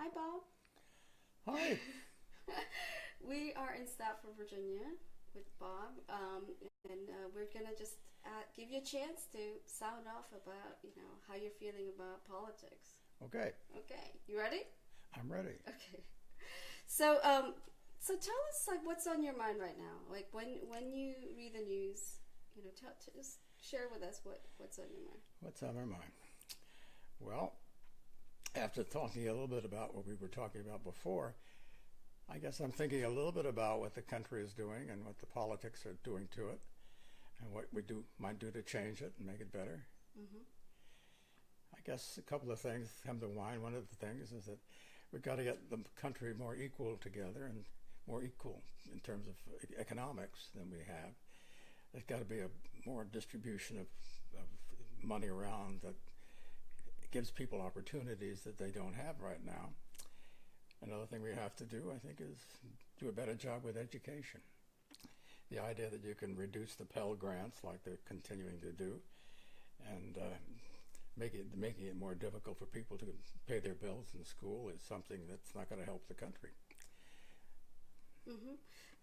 Hi, Bob. Hi. We are in Stafford, Virginia with Bob, and we're gonna just give you a chance to sound off about, how you're feeling about politics. Okay, Okay, you ready? I'm ready. Okay. So tell us like what's on your mind right now. Like when you read the news, just share with us what's on your mind. What's on our mind? Well, after talking a little bit about what we were talking about before, I guess I'm thinking a little bit about what the country is doing and what the politics are doing to it, and what we might do to change it and make it better. Mm-hmm. I guess a couple of things come to mind. One of the things is that we've got to get the country more equal together and more equal in terms of economics than we have. There's got to be a more distribution of money around that gives people opportunities that they don't have right now. Another thing we have to do, I think, is do a better job with education. The idea that you can reduce the Pell Grants like they're continuing to do, and making it more difficult for people to pay their bills in school is something that's not going to help the country. Mm-hmm.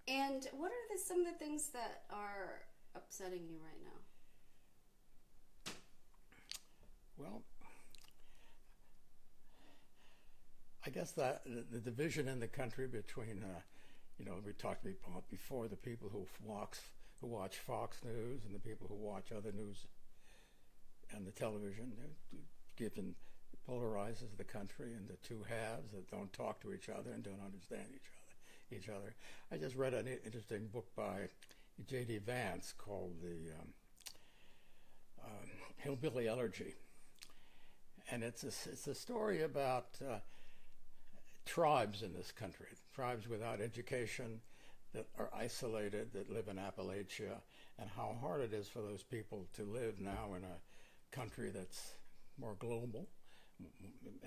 And what are some of the things that are upsetting you right now? Well, I guess that the division in the country between, we talked about before, the people who watch Fox News and the people who watch other news and the television, given polarizes the country into two halves that don't talk to each other and don't understand each other. I just read an interesting book by J.D. Vance called the Hillbilly Elegy, and it's a story about tribes in this country, tribes without education, that are isolated, that live in Appalachia, and how hard it is for those people to live now in a country that's more global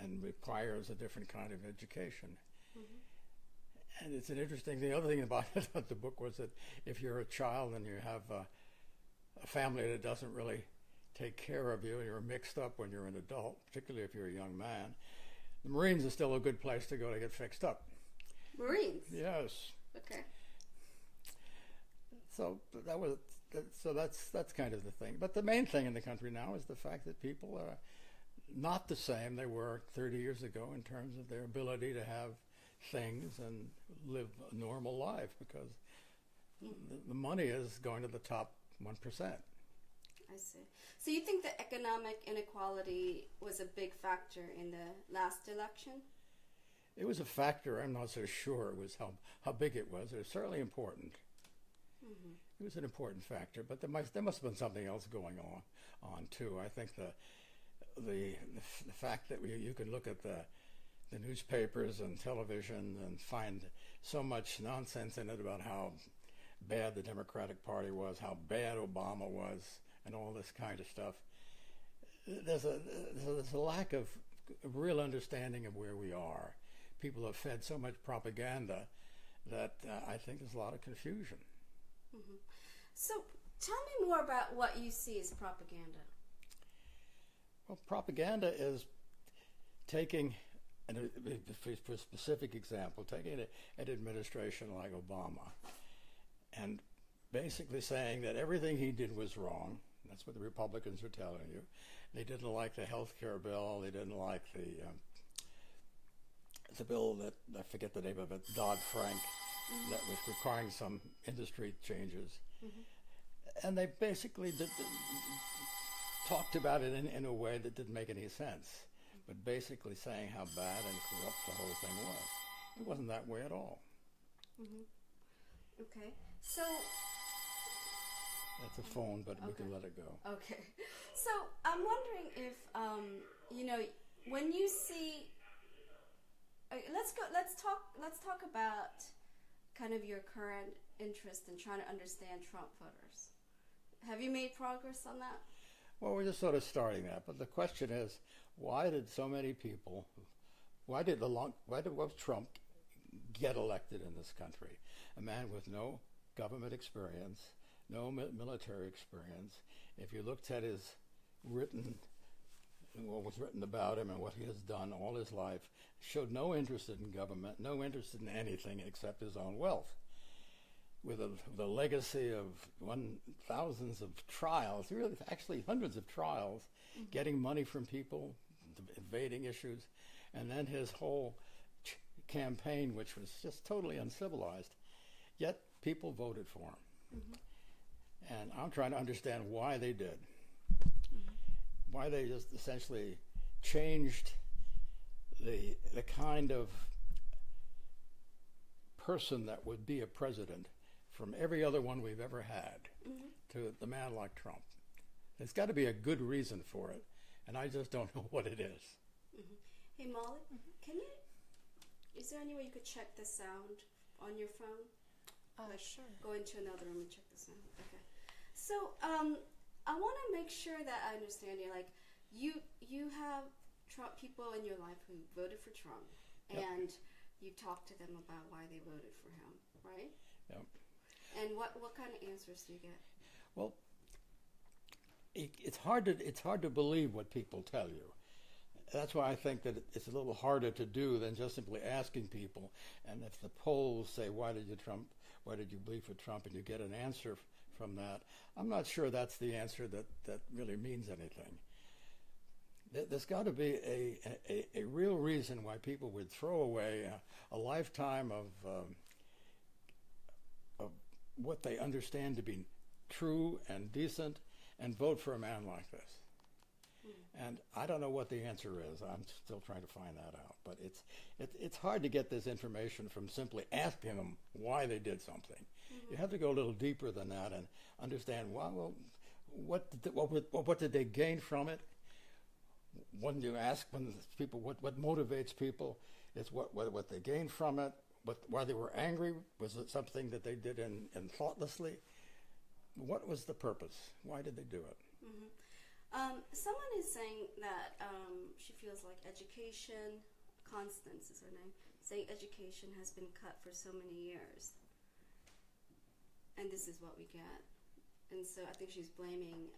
and requires a different kind of education. Mm-hmm. And it's an interesting thing. The other thing about the book was that if you're a child and you have a family that doesn't really take care of you, and you're mixed up when you're an adult, particularly if you're a young man, the Marines are still a good place to go to get fixed up. Marines? Yes. Okay. So that's kind of the thing. But the main thing in the country now is the fact that people are not the same they were 30 years ago in terms of their ability to have things and live a normal life, because the money is going to the top 1%. I see. So you think that economic inequality was a big factor in the last election? It was a factor. I'm not so sure it was how big it was. It was certainly important. Mm-hmm. It was an important factor, but there must have been something else going on too. I think the fact that you can look at the newspapers and television and find so much nonsense in it about how bad the Democratic Party was, how bad Obama was, and all this kind of stuff. There's a lack of real understanding of where we are. People have fed so much propaganda that I think there's a lot of confusion. Mm-hmm. So tell me more about what you see as propaganda. Well, propaganda is taking, for a specific example, taking an administration like Obama and basically saying that everything he did was wrong. That's what the Republicans are telling you. They didn't like the health care bill. They didn't like the bill that, I forget the name of it, Dodd-Frank, mm-hmm. that was requiring some industry changes. Mm-hmm. And they basically talked about it in a way that didn't make any sense, but basically saying how bad and corrupt the whole thing was. It wasn't that way at all. Mm-hmm. Okay. So that's a phone, but okay. We can let it go. Okay. So I'm wondering if when you see, let's talk about kind of your current interest in trying to understand Trump voters. Have you made progress on that? Well, we're just sort of starting that, but the question is, why did so many people, why was Trump get elected in this country? A man with no government experience, no military experience. If you looked at his written what was written about him and what he has done all his life, showed no interest in government, no interest in anything except his own wealth. With a legacy of thousands of trials, really actually hundreds of trials, getting money from people, evading issues, and then his whole campaign, which was just totally uncivilized, yet people voted for him. And I'm trying to understand why they did. Why they just essentially changed the kind of person that would be a president from every other one we've ever had to the man like Trump. There's got to be a good reason for it, and I just don't know what it is. Hey, Molly, is there any way you could check the sound on your phone? Sure. Go into another room and check the sound. Okay. So, I want to make sure that I understand you. Like, you have Trump people in your life who voted for Trump, and you talk to them about why they voted for him, right? Yep. And what kind of answers do you get? Well, it's hard to believe what people tell you. That's why I think that it's a little harder to do than just simply asking people. And if the polls say, why did you believe for Trump, and you get an answer from that, I'm not sure that's the answer that really means anything. There's got to be a real reason why people would throw away a lifetime of what they understand to be true and decent and vote for a man like this. And I don't know what the answer is. I'm still trying to find that out. But it's hard to get this information from simply asking them why they did something. You have to go a little deeper than that and understand, well, what did they gain from it? When you ask people what motivates people, it's what they gained from it. Why they were angry, was it something that they did in thoughtlessly? What was the purpose? Why did they do it? Someone is saying that she feels like education, Constance is her name, saying education has been cut for so many years. And this is what we get. And so I think she's blaming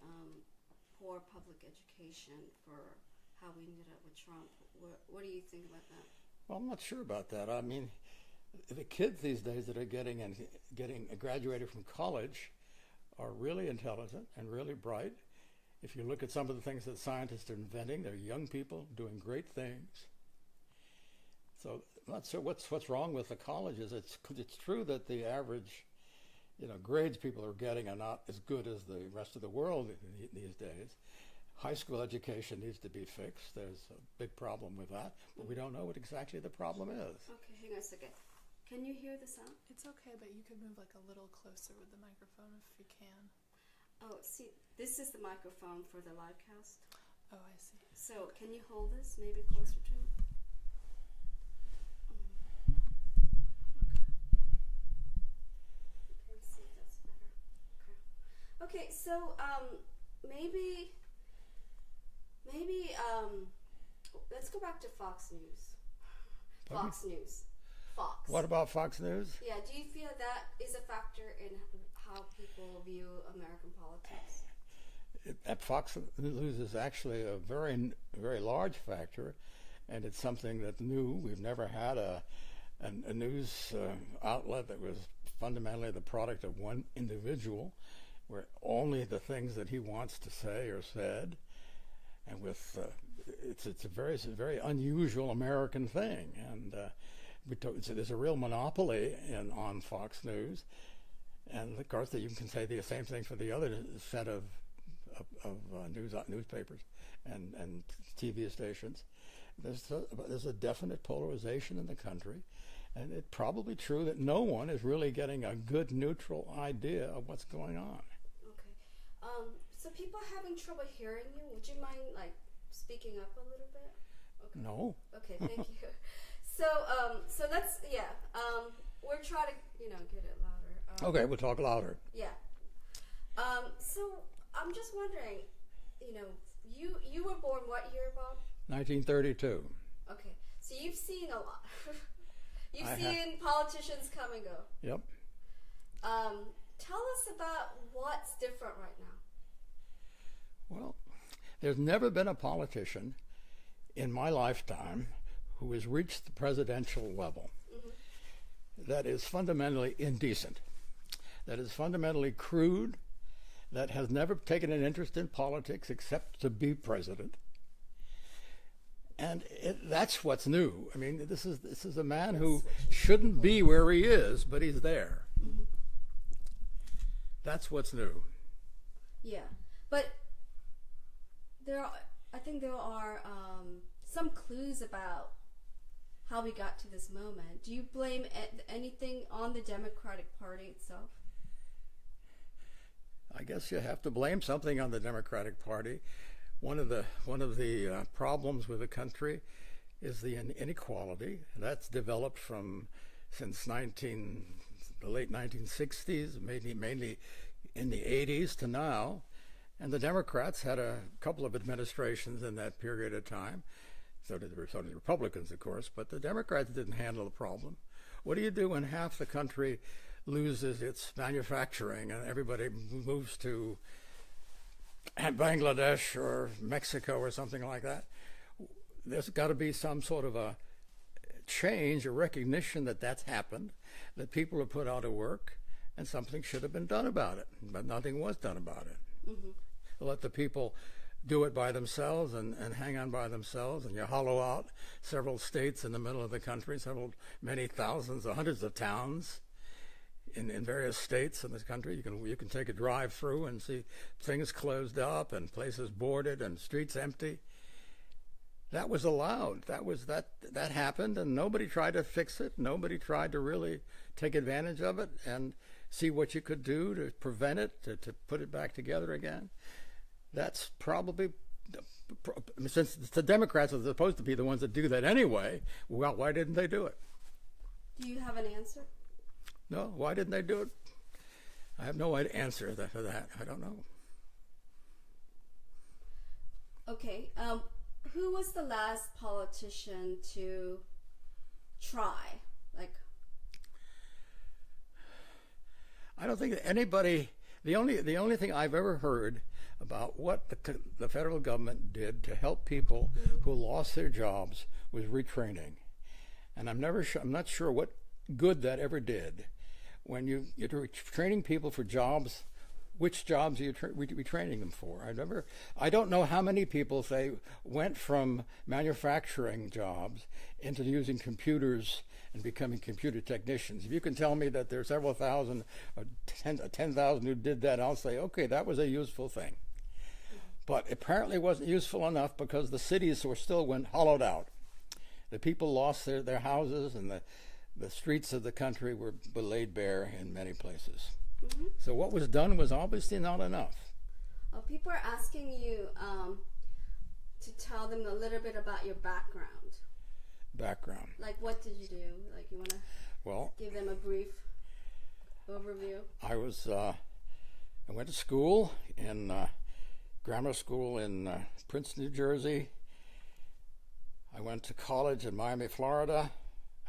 poor public education for how we ended up with Trump. What do you think about that? Well, I'm not sure about that. I mean, the kids these days that are getting graduated from college are really intelligent and really bright. If you look at some of the things that scientists are inventing, they're young people doing great things. So I'm not sure what's wrong with the colleges. It's true that the average, grades people are getting are not as good as the rest of the world these days. High school education needs to be fixed. There's a big problem with that, but we don't know what exactly the problem is. Okay, hang on a second. Can you hear the sound? It's okay, but you could move like a little closer with the microphone if you can. Oh, see, this is the microphone for the live cast. Oh, I see. So, can you hold this maybe closer to it? Okay, see if that's better. Okay, so maybe let's go back to Fox News. Fox News. Fox. What about Fox News? Yeah, do you feel that is a factor in how people view American politics? Fox News is actually a very, very large factor, and it's something that's new. We've never had a news outlet that was fundamentally the product of one individual, where only the things that he wants to say are said, and with it's a very unusual American thing, and there's a real monopoly on Fox News. And of course, you can say the same thing for the other set of newspapers and TV stations. There's a definite polarization in the country, and it's probably true that no one is really getting a good neutral idea of what's going on. Okay. So people having trouble hearing you, would you mind speaking up a little bit? Okay. No. Okay, thank you. So let's we're trying to get it louder. Okay, we'll talk louder. Yeah. So I'm just wondering, you were born what year, Bob? 1932. Okay, so you've seen a lot. You've seen politicians come and go. Yep. Tell us about what's different right now. Well, There's never been a politician in my lifetime who has reached the presidential level that is fundamentally indecent, that is fundamentally crude, that has never taken an interest in politics except to be president. And that's what's new. I mean, this is a man who shouldn't be where he is, but he's there. Mm-hmm. That's what's new. Yeah, but I think there are some clues about how we got to this moment. Do you blame anything on the Democratic Party itself? I guess you have to blame something on the Democratic Party. One of the problems with the country is the inequality that's developed since the late 1960s, mainly in the 80s to now. And the Democrats had a couple of administrations in that period of time. So did the Republicans, of course, but the Democrats didn't handle the problem. What do you do when half the country loses its manufacturing and everybody moves to Bangladesh or Mexico or something like that? There's got to be some sort of a change, a recognition that that's happened, that people are put out of work, and something should have been done about it, but nothing was done about it. Mm-hmm. Let the people do it by themselves and hang on by themselves, and you hollow out several states in the middle of the country, many thousands or hundreds of towns in various states in this country. You can take a drive through and see things closed up and places boarded and streets empty. That was allowed. That happened, and nobody tried to fix it. Nobody tried to really take advantage of it and see what you could do to prevent it, to put it back together again. That's probably, since the Democrats are supposed to be the ones that do that anyway, well, why didn't they do it? Do you have an answer? No, why didn't they do it? I have no answer for that. I don't know. Okay. Who was the last politician to try? I don't think that anybody. The only thing I've ever heard about what the federal government did to help people who lost their jobs was retraining, and I'm not sure what good that ever did. When you're training people for jobs, which jobs are you retraining them for? I don't know how many people went from manufacturing jobs into using computers and becoming computer technicians. If you can tell me that there are several thousand, or 10,000 who did that, I'll say, okay, that was a useful thing. But apparently it wasn't useful enough because the cities went hollowed out. The people lost their houses, and the streets of the country were laid bare in many places. Mm-hmm. So what was done was obviously not enough. Well, people are asking you to tell them a little bit about your background. Background. Like, what did you do? Like, you want to give them a brief overview? I went to school grammar school in Princeton, New Jersey. I went to college in Miami, Florida.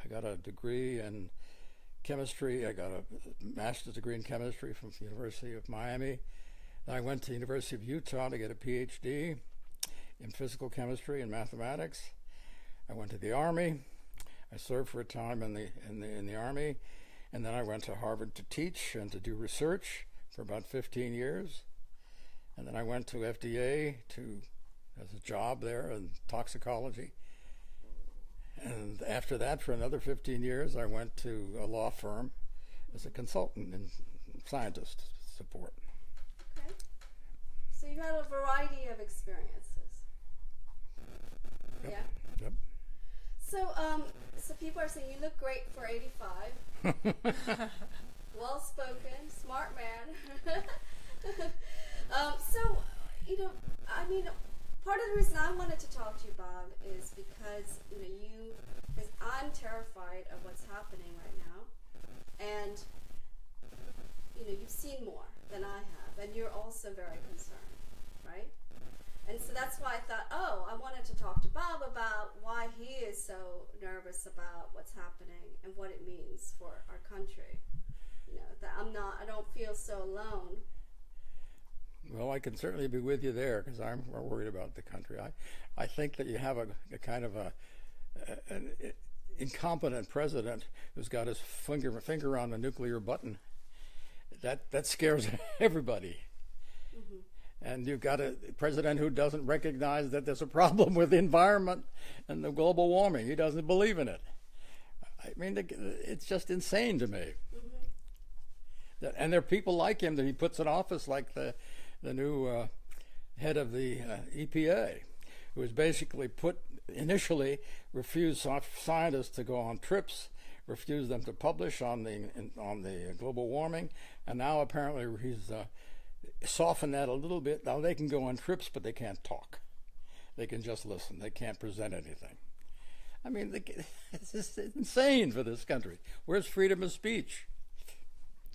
I got a degree in chemistry. I got a master's degree in chemistry from the University of Miami. Then I went to the University of Utah to get a PhD in physical chemistry and mathematics. I went to the Army. I served for a time in the Army, and then I went to Harvard to teach and to do research for about 15 years. And then I went to FDA as a job there in toxicology. And after that, for another 15 years, I went to a law firm as a consultant in scientist support. Okay. So you had a variety of experiences. Yep. Yeah? Yep. So people are saying you look great for 85. Well-spoken, smart man. Part of the reason I wanted to talk to you, Bob, is because I'm terrified of what's happening right now, and you've seen more than I have, and you're also very concerned, right? And so that's why I thought, I wanted to talk to Bob about why he is so nervous about what's happening and what it means for our country. That I don't feel so alone. Well, I can certainly be with you there because I'm more worried about the country. I think that you have a kind of an incompetent president who's got his finger on the nuclear button. That scares everybody. Mm-hmm. And you've got a president who doesn't recognize that there's a problem with the environment and the global warming. He doesn't believe in it. I mean, it's just insane to me. Mm-hmm. And there are people like him that he puts in office, like the new head of the EPA, who was basically initially refused scientists to go on trips, refused them to publish on the global warming, and now apparently he's softened that a little bit. Now they can go on trips, but they can't talk. They can just listen. They can't present anything. I mean, it's just insane for this country. Where's freedom of speech?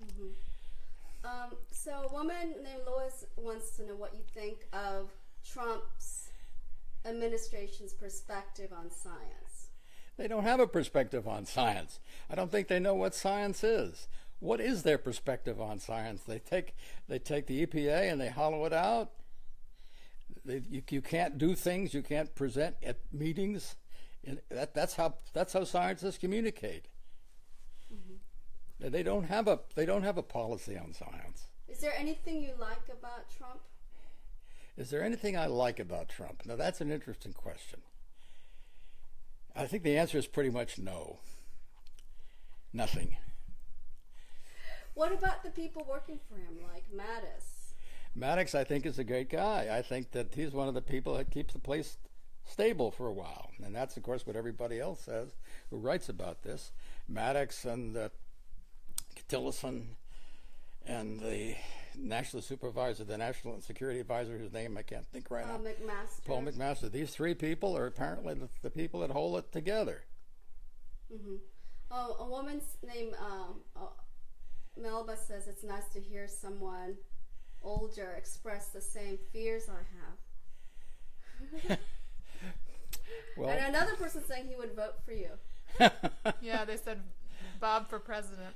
Mm-hmm. So a woman named Lois wants to know what you think of Trump's administration's perspective on science. They don't have a perspective on science. I don't think they know what science is. What is their perspective on science? They take the EPA and they hollow it out. You can't do things. You can't present at meetings. That's how scientists communicate. Mm-hmm. They don't have a policy on science. Is there anything you like about Trump? Is there anything I like about Trump? Now that's an interesting question. I think the answer is pretty much no. Nothing. What about the people working for him, like Mattis? Maddox, I think, is a great guy. I think that he's one of the people that keeps the place stable for a while. And that's, of course, what everybody else says who writes about this. Maddox and Tillerson and the national supervisor, the national security advisor, whose name I can't think right now. McMaster. Paul McMaster. These three people are apparently the people that hold it together. Mm-hmm. Oh, a woman named Melba says it's nice to hear someone older express the same fears I have. Well, and another person saying he would vote for you. Yeah, they said Bob for president.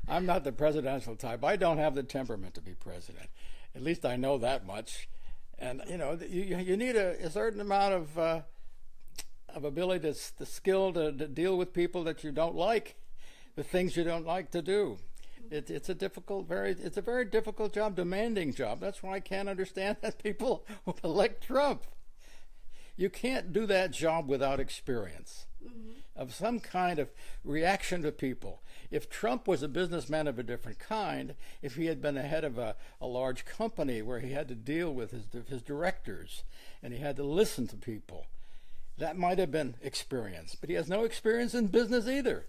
I'm not the presidential type. I don't have the temperament to be president. At least I know that much. And you need a certain amount of ability, the skill to deal with people that you don't like, the things you don't like to do. It's a very difficult job, demanding job. That's why I can't understand that people would elect Trump. You can't do that job without experience of some kind of reaction to people. If Trump was a businessman of a different kind, if he had been the head of a large company where he had to deal with his directors and he had to listen to people, that might have been experience. But he has no experience in business either.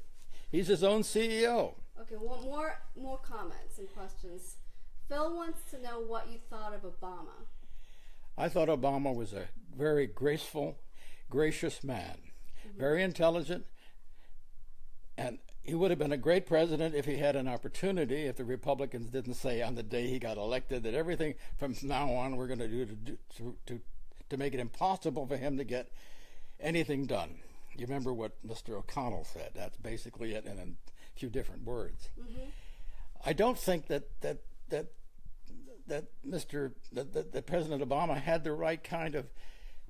He's his own CEO. Okay, well, more comments and questions. Phil wants to know what you thought of Obama. I thought Obama was a very graceful, gracious man, very intelligent, and he would have been a great president if he had an opportunity, if the Republicans didn't say on the day he got elected that everything from now on we're going to do to make it impossible for him to get anything done. You remember what Mr. O'Connell said. That's basically it in a few different words. Mm-hmm. I don't think that President Obama had the right kind of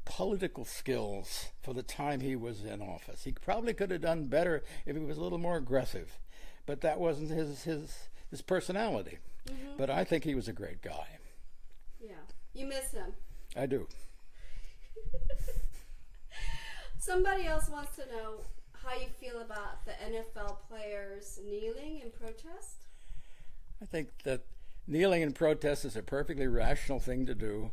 political skills for the time he was in office. He probably could have done better if he was a little more aggressive, but that wasn't his personality. Mm-hmm. But I think he was a great guy. Yeah. You miss him. I do. Somebody else wants to know how you feel about the NFL players kneeling in protest. I think that kneeling in protest is a perfectly rational thing to do.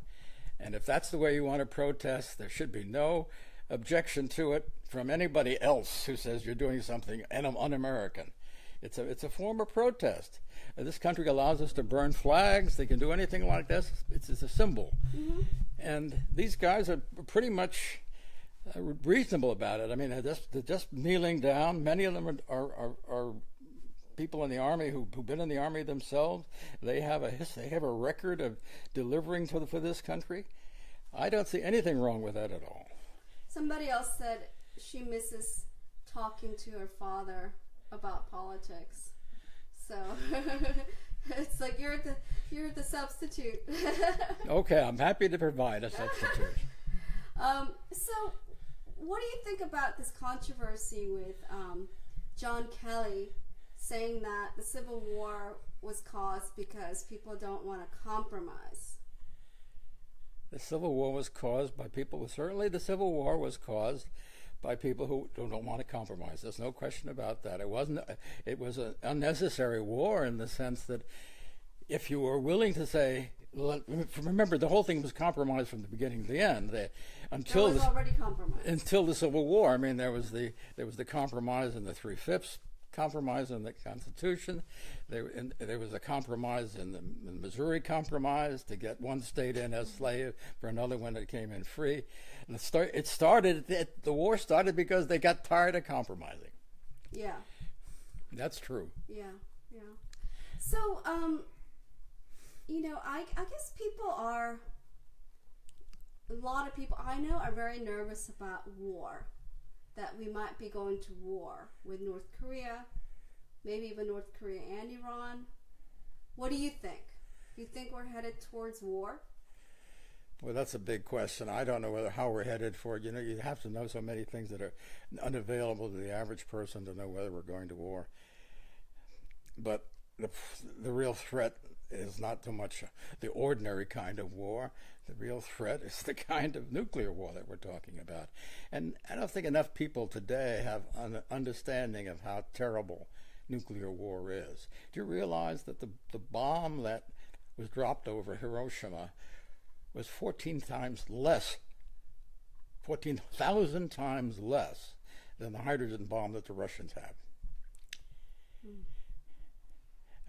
And if that's the way you want to protest, there should be no objection to it from anybody else who says you're doing something un-American. It's a form of protest. This country allows us to burn flags. They can do anything like this. It's a symbol. Mm-hmm. And these guys are pretty much reasonable about it. I mean, they're just kneeling down. Many of them are people in the army who've been in the army themselves. They have a record of delivering for this country. I don't see anything wrong with that at all. Somebody else said she misses talking to her father about politics. So It's like you're the substitute. Okay, I'm happy to provide a substitute. So, what do you think about this controversy with John Kelly saying that the Civil War was caused because people don't want to compromise? The Civil War was caused by people. Certainly, the Civil War was caused by people who don't want to compromise. There's no question about that. It wasn't. It was an unnecessary war in the sense that if you were willing to say, remember, the whole thing was compromised from the beginning to the end. Until it was already compromised. Until the Civil War. I mean, there was the compromise in the 3/5 compromise in the Constitution. There was a compromise in the Missouri Compromise to get one state in as slave for another one that came in free. And the war started because they got tired of compromising. Yeah. That's true. Yeah. So, I guess a lot of people I know are very nervous about war, that we might be going to war with North Korea, maybe even North Korea and Iran. What do you think? Do you think we're headed towards war? Well, that's a big question. I don't know how we're headed for it. You have to know so many things that are unavailable to the average person to know whether we're going to war. But the real threat is not so much the ordinary kind of war. The real threat is the kind of nuclear war that we're talking about. And I don't think enough people today have an understanding of how terrible nuclear war is. Do you realize that the bomb that was dropped over Hiroshima was 14,000 times less than the hydrogen bomb that the Russians have?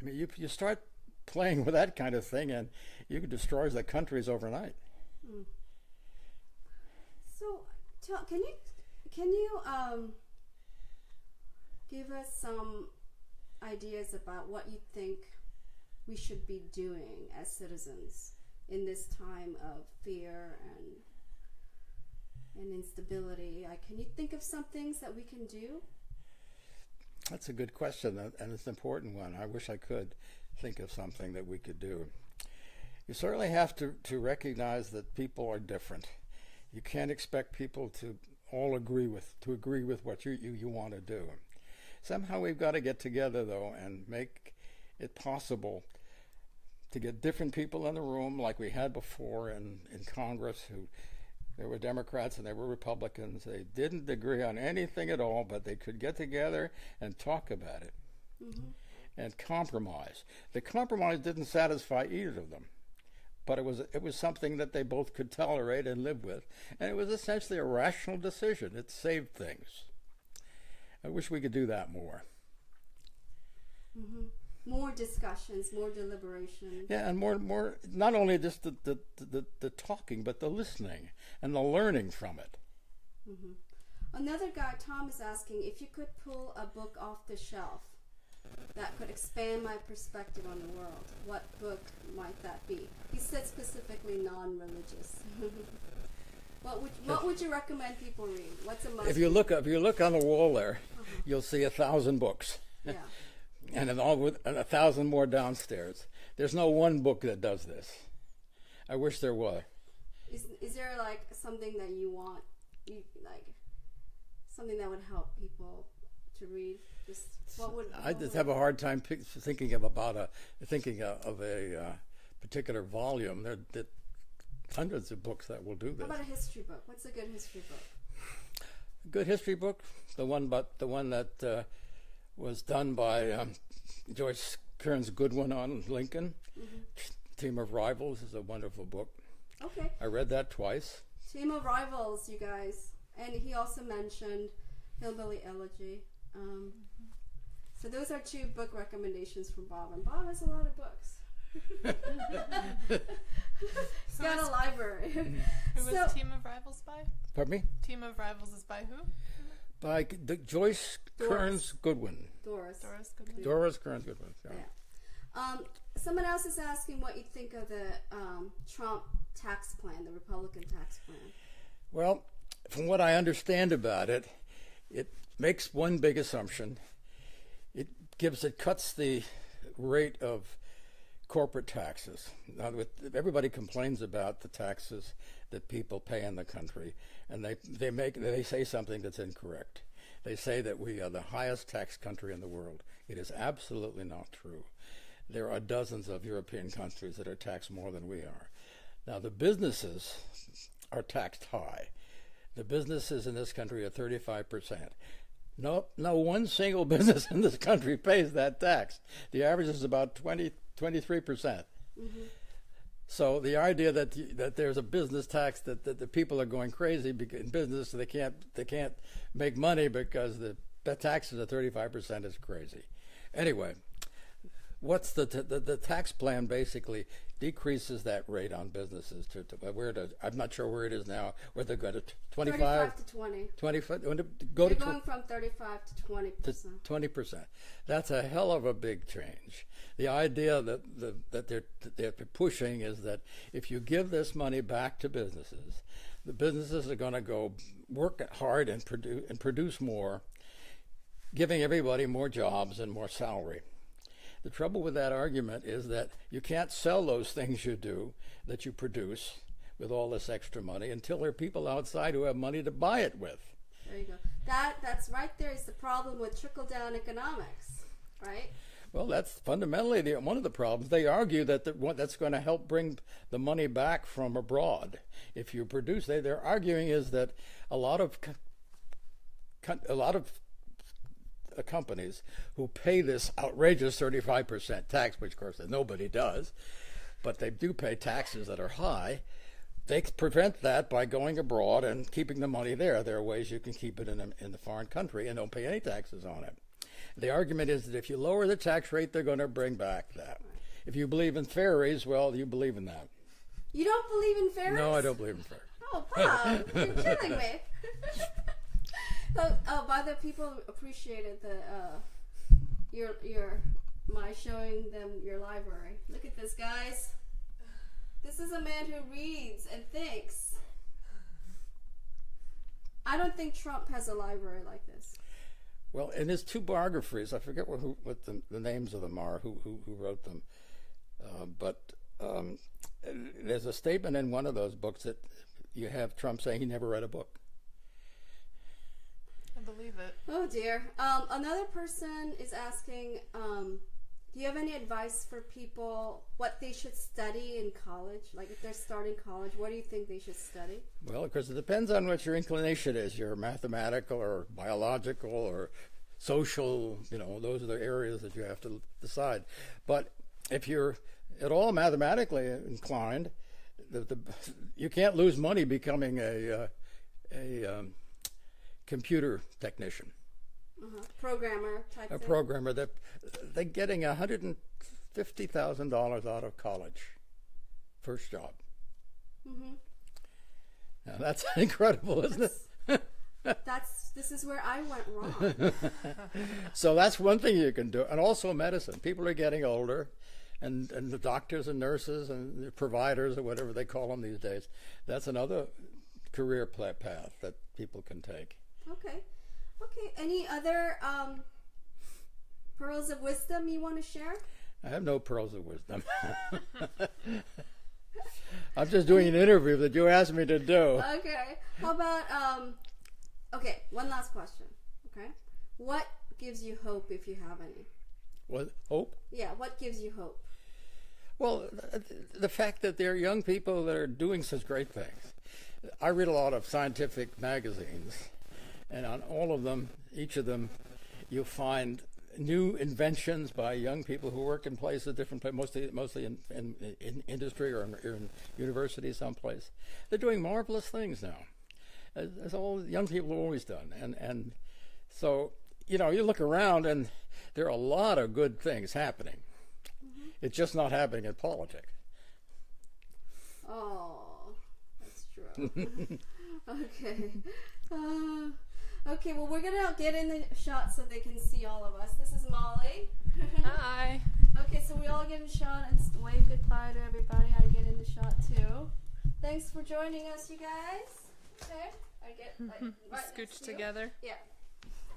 I mean, you start playing with that kind of thing, and you can destroy the countries overnight. So, can you give us some ideas about what you think we should be doing as citizens in this time of fear and instability? Can you think of some things that we can do? That's a good question, and it's an important one. I wish I could think of something that we could do. You certainly have to recognize that people are different. You can't expect people to all agree with what you want to do. Somehow we've got to get together, though, and make it possible to get different people in the room like we had before in Congress. There were Democrats and there were Republicans. They didn't agree on anything at all, but they could get together and talk about it. Mm-hmm. And compromise. The compromise didn't satisfy either of them, but it was something that they both could tolerate and live with, and it was essentially a rational decision. It saved things. I wish we could do that more. Mm-hmm. More discussions, more deliberation. Yeah, and more. Not only just the talking, but the listening and the learning from it. Mm-hmm. Another guy, Tom, is asking if you could pull a book off the shelf that could expand my perspective on the world, what book might that be? He said specifically non-religious. What would you recommend people read? What's a must? If you look on the wall there, you'll see 1,000 books. Yeah. And 1,000 more downstairs. There's no one book that does this. I wish there were. Is there like something that you want, something that would help people to read? I just have a hard time thinking of a particular volume. There are hundreds of books that will do this. How about a history book? What's a good history book? A good history book, the one that was done by Joyce Kearns Goodwin on Lincoln. Mm-hmm. Team of Rivals is a wonderful book. Okay. I read that twice. Team of Rivals, you guys. And he also mentioned Hillbilly Elegy. So those are 2 book recommendations from Bob. And Bob has a lot of books. He's got a library. Who was Team of Rivals by? Pardon me? Team of Rivals is by who? By Joyce Kearns Goodwin. Doris Goodwin. Doris Kearns Goodwin. Yeah. Someone else is asking what you think of the Trump tax plan, the Republican tax plan. Well, from what I understand about it, it makes one big assumption. It cuts the rate of corporate taxes. Now, everybody complains about the taxes that people pay in the country, and they say something that's incorrect. They say that we are the highest tax country in the world. It is absolutely not true. There are dozens of European countries that are taxed more than we are. Now, the businesses are taxed high. The businesses in this country are 35%. No one single business in this country pays that tax. The average is about 23%. Mm-hmm. So the idea that there's a business tax that the people are going crazy in business, they can't make money because the taxes are 35% is crazy. Anyway, what's the tax plan basically decreases that rate on businesses to where to, I'm not sure where it is now, where they're going to 25 to 20. 25 They're going from 35 to 20%. 20%. That's a hell of a big change. The idea that they're pushing is that if you give this money back to businesses, the businesses are going to go work hard and produce more, giving everybody more jobs and more salary. The trouble with that argument is that you can't sell those things you do, that you produce, with all this extra money until there are people outside who have money to buy it with. There you go. That's right there is the problem with trickle-down economics, right? Well, that's fundamentally one of the problems. They argue that that's going to help bring the money back from abroad. If you produce, they're arguing is that a lot of companies who pay this outrageous 35% tax, which of course nobody does, but they do pay taxes that are high, they prevent that by going abroad and keeping the money there. There are ways you can keep it in the foreign country and don't pay any taxes on it. The argument is that if you lower the tax rate, they're going to bring back that. If you believe in fairies, well, you believe in that. You don't believe in fairies? No, I don't believe in fairies. Oh, Bob, you're killing me. By the people appreciated my showing them your library. Look at this, guys. This is a man who reads and thinks. I don't think Trump has a library like this. Well, in his two biographies, I forget what the names of them are, who wrote them, but there's a statement in one of those books that you have Trump saying he never read a book. I believe it. Oh dear. Another person is asking, do you have any advice for people what they should study in college? Like if they're starting college, what do you think they should study? Well, of course, it depends on what your inclination is. Your mathematical or biological or social, those are the areas that you have to decide. But if you're at all mathematically inclined, you can't lose money becoming a computer technician. Programmer type thing. A programmer. They're getting $150,000 out of college. First job. Mm-hmm. Now that's incredible, isn't it? This is where I went wrong. So that's one thing you can do. And also medicine. People are getting older, and the doctors and nurses and the providers or whatever they call them these days. That's another career path that people can take. Okay. Any other pearls of wisdom you want to share? I have no pearls of wisdom. I'm just doing an interview that you asked me to do. Okay. How about one last question. Okay. What gives you hope if you have any? What, hope? Yeah, what gives you hope? Well, the fact that there are young people that are doing such great things. I read a lot of scientific magazines, and on all of them, each of them, you'll find new inventions by young people who work in places, different places, mostly in industry or in university someplace. They're doing marvelous things now, as all young people have always done. And so, you look around and there are a lot of good things happening. Mm-hmm. It's just not happening in politics. Oh, that's true. Okay. Okay, well, we're going to get in the shot so they can see all of us. This is Molly. Hi. Okay, so we all get in shot and wave goodbye to everybody. I get in the shot too. Thanks for joining us, you guys. Okay, I get right Scooch together. Yeah.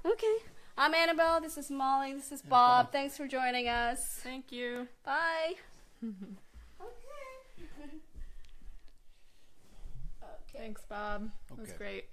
Okay. I'm Annabelle. This is Molly. This is Bob. Thanks for joining us. Thank you. Bye. Okay. Thanks, Bob. That was Okay. great.